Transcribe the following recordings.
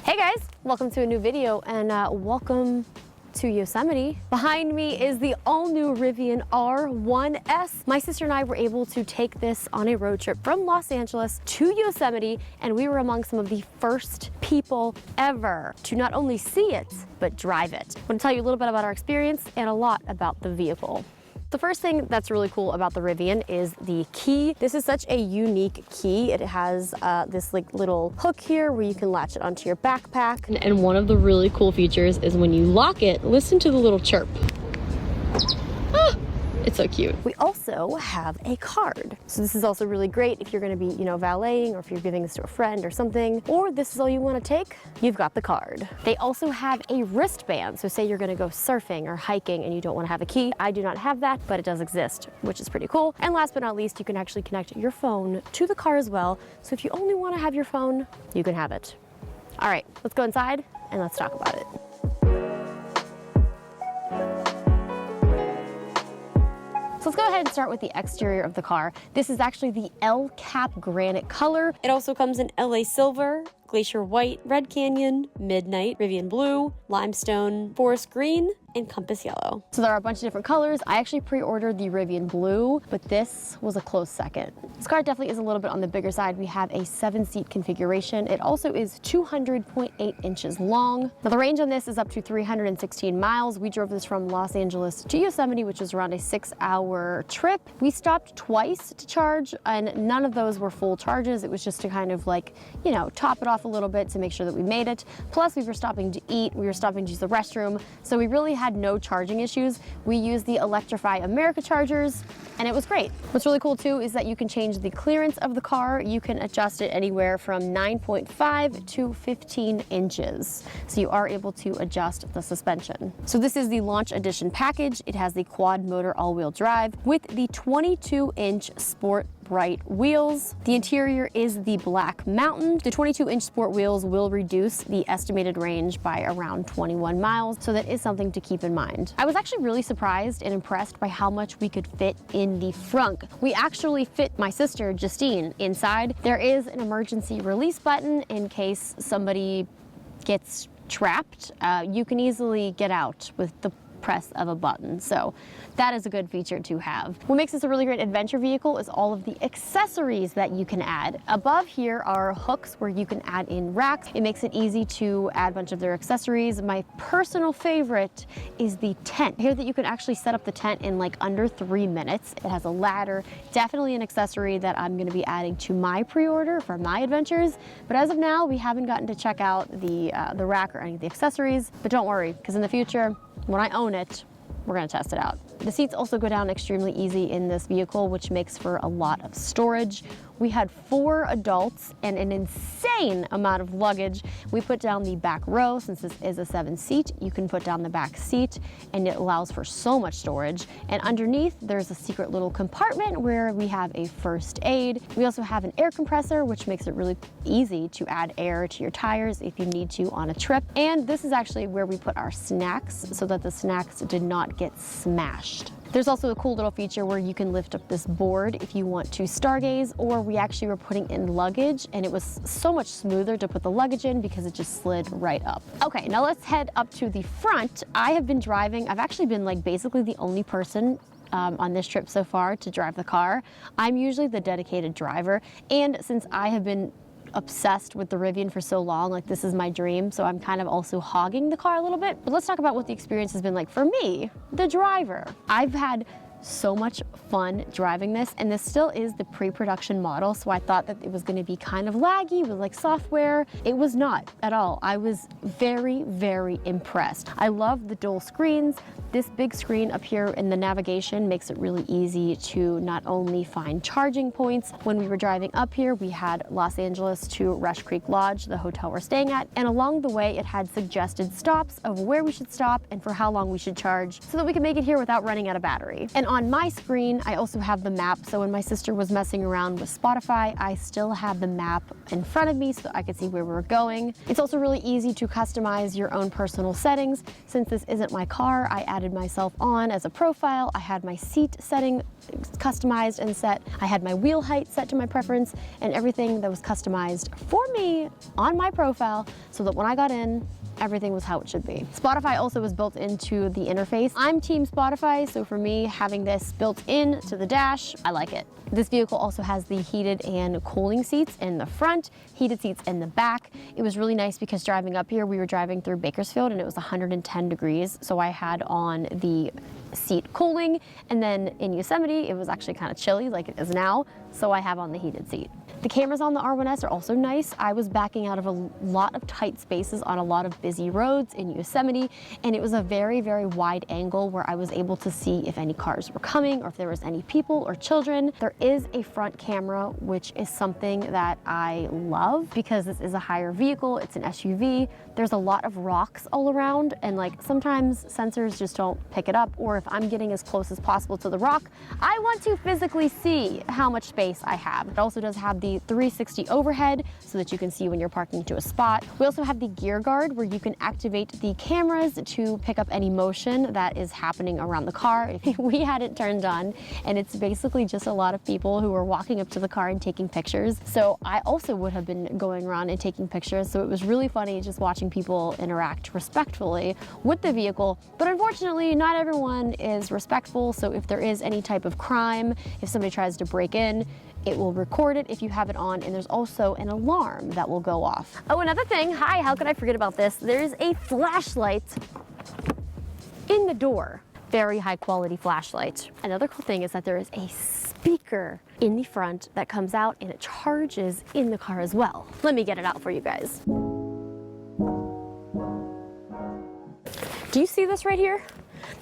Hey guys, welcome to a new video and welcome to Yosemite. Behind me is the all-new Rivian R1S. My sister and I were able to take this on a road trip from Los Angeles to Yosemite, and we were among some of the first people ever to not only see it, but drive it. I'm gonna tell you a little bit about our experience and a lot about the vehicle. The first thing that's really cool about the Rivian is the key. This is such a unique key. It has this like little hook here where you can latch it onto your backpack. And one of the really cool features is when you lock it, listen to the little chirp. Ah, it's so cute. We also have a card. So this is also really great if you're gonna be, valeting, or if you're giving this to a friend or something, or this is all you wanna take, you've got the card. They also have a wristband. So say you're gonna go surfing or hiking and you don't wanna have a key. I do not have that, but it does exist, which is pretty cool. And last but not least, you can actually connect your phone to the car as well. So if you only wanna have your phone, you can have it. All right, let's go inside and let's talk about it. So let's go ahead and start with the exterior of the car. This is actually the El Cap granite color. It also comes in LA silver, glacier white, red canyon, midnight, Rivian blue, limestone, forest green, and compass yellow. So there are a bunch of different colors. I actually pre-ordered the Rivian blue, but this was a close second. This car definitely is a little bit on the bigger side. We have a 7-seat configuration. It also is 200.8 inches long. Now the range on this is up to 316 miles. We drove this from Los Angeles to Yosemite, which was around a 6-hour trip. We stopped twice to charge, and none of those were full charges. It was just to kind of like, top it off a little bit to make sure that we made it. Plus we were stopping to eat, we were stopping to use the restroom, so we really had no charging issues. We used the Electrify America chargers and it was great. What's really cool too is that you can change the clearance of the car. You can adjust it anywhere from 9.5 to 15 inches. So you are able to adjust the suspension. So this is the Launch Edition package. It has the quad motor all-wheel drive with the 22-inch Sport Bright wheels. The interior is the Black Mountain. The 22-inch sport wheels will reduce the estimated range by around 21 miles, so that is something to keep in mind. I was actually really surprised and impressed by how much we could fit in the frunk. We actually fit my sister, Justine, inside. There is an emergency release button in case somebody gets trapped. You can easily get out with the press of a button. So that is a good feature to have. What makes this a really great adventure vehicle is all of the accessories that you can add. Above here are hooks where you can add in racks. It makes it easy to add a bunch of their accessories. My personal favorite is the tent. Here that you can actually set up the tent in like under 3 minutes. It has a ladder, definitely an accessory that I'm gonna be adding to my pre-order for my adventures. But as of now, we haven't gotten to check out the rack or any of the accessories, but don't worry, because in the future, when I own it, we're gonna test it out. The seats also go down extremely easy in this vehicle, which makes for a lot of storage. We had 4 adults and an insane amount of luggage. We put down the back row. Since this is a 7-seat, you can put down the back seat and it allows for so much storage. And underneath, there's a secret little compartment where we have a first aid. We also have an air compressor, which makes it really easy to add air to your tires if you need to on a trip. And this is actually where we put our snacks so that the snacks did not get smashed. There's also a cool little feature where you can lift up this board if you want to stargaze, or we actually were putting in luggage and it was so much smoother to put the luggage in because it just slid right up. Okay, now let's head up to the front. I have been driving, I've actually been like basically the only person on this trip so far to drive the car. I'm usually the dedicated driver, and since I have been obsessed with the Rivian for so long, like this is my dream, so I'm kind of also hogging the car a little bit. But let's talk about what the experience has been like for me, the driver. I've had so much fun driving this, and this still is the pre-production model, so I thought that it was going to be kind of laggy with like software. It was not at all. I was very, very impressed. I love the dual screens. This big screen up here in the navigation makes it really easy to not only find charging points. When we were driving up here, we had Los Angeles to Rush Creek Lodge, the hotel we're staying at, and along the way it had suggested stops of where we should stop and for how long we should charge so that we could make it here without running out of battery. And on my screen, I also have the map, so when my sister was messing around with Spotify, I still had the map in front of me so I could see where we were going. It's also really easy to customize your own personal settings. Since this isn't my car, I added added myself on as a profile. I had my seat setting customized and set. I had my wheel height set to my preference, and everything that was customized for me on my profile so that when I got in, everything was how it should be. Spotify also was built into the interface. I'm team Spotify, so for me, having this built in to the dash, I like it. This vehicle also has the heated and cooling seats in the front, heated seats in the back. It was really nice because driving up here, we were driving through Bakersfield and it was 110 degrees, so I had on the seat cooling, and then in Yosemite, it was actually kind of chilly like it is now, so I have on the heated seat. The cameras on the R1S are also nice. I was backing out of a lot of tight spaces on a lot of busy roads in Yosemite, and it was a very, very wide angle where I was able to see if any cars were coming or if there was any people or children. There is a front camera, which is something that I love because this is a higher vehicle, it's an SUV. There's a lot of rocks all around, and like sometimes sensors just don't pick it up, or if I'm getting as close as possible to the rock, I want to physically see how much space I have. It also does have the 360 overhead so that you can see when you're parking to a spot. We also have the gear guard where you can activate the cameras to pick up any motion that is happening around the car. We had it turned on, and it's basically just a lot of people who are walking up to the car and taking pictures. So I also would have been going around and taking pictures, so it was really funny just watching people interact respectfully with the vehicle. But unfortunately, not everyone is respectful, so if there is any type of crime, if somebody tries to break in, it will record it if you have it on, and there's also an alarm that will go off. Oh, another thing, hi, how could I forget about this? There's a flashlight in the door. Very high quality flashlight. Another cool thing is that there is a speaker in the front that comes out and it charges in the car as well. Let me get it out for you guys. Do you see this right here?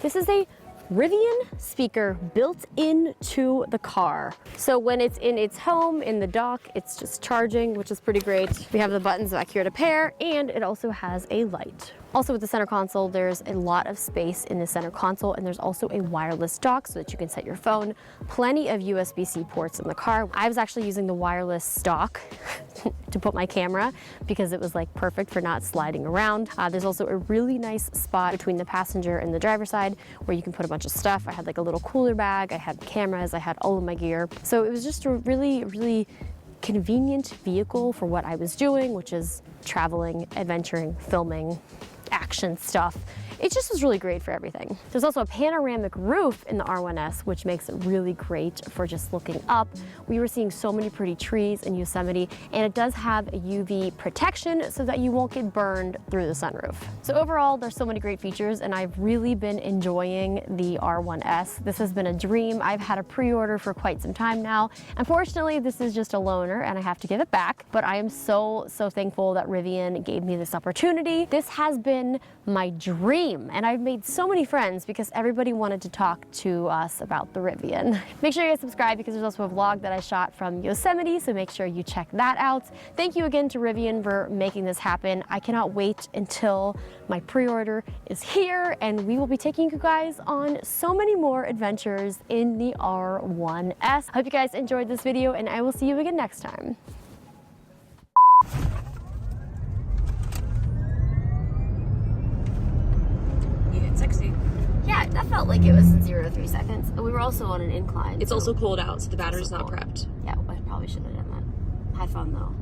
This is a Rivian speaker built into the car. So when it's in its home, in the dock, it's just charging, which is pretty great. We have the buttons back here to pair, and it also has a light. Also with the center console, there's a lot of space in the center console, and there's also a wireless dock so that you can set your phone. Plenty of USB-C ports in the car. I was actually using the wireless dock to put my camera because it was like perfect for not sliding around. There's also a really nice spot between the passenger and the driver's side where you can put a bunch of stuff. I had like a little cooler bag, I had cameras, I had all of my gear. So it was just a really, really convenient vehicle for what I was doing, which is traveling, adventuring, filming, action stuff. It just was really great for everything. There's also a panoramic roof in the R1S, which makes it really great for just looking up. We were seeing so many pretty trees in Yosemite, and it does have a UV protection so that you won't get burned through the sunroof. So overall, there's so many great features, and I've really been enjoying the R1S. This has been a dream. I've had a pre-order for quite some time now. Unfortunately, this is just a loaner, and I have to give it back, but I am so thankful that Rivian gave me this opportunity. This has been my dream. And I've made so many friends because everybody wanted to talk to us about the Rivian. Make sure you guys subscribe because there's also a vlog that I shot from Yosemite, so make sure you check that out. Thank you again to Rivian for making this happen. I cannot wait until my pre-order is here, and we will be taking you guys on so many more adventures in the R1S. I hope you guys enjoyed this video, and I will see you again next time. Yeah, that felt like it was 0 to 3 seconds. We were also on an incline. It's also cold out, so the battery's not prepped. Yeah, I probably should have done that. Had fun though.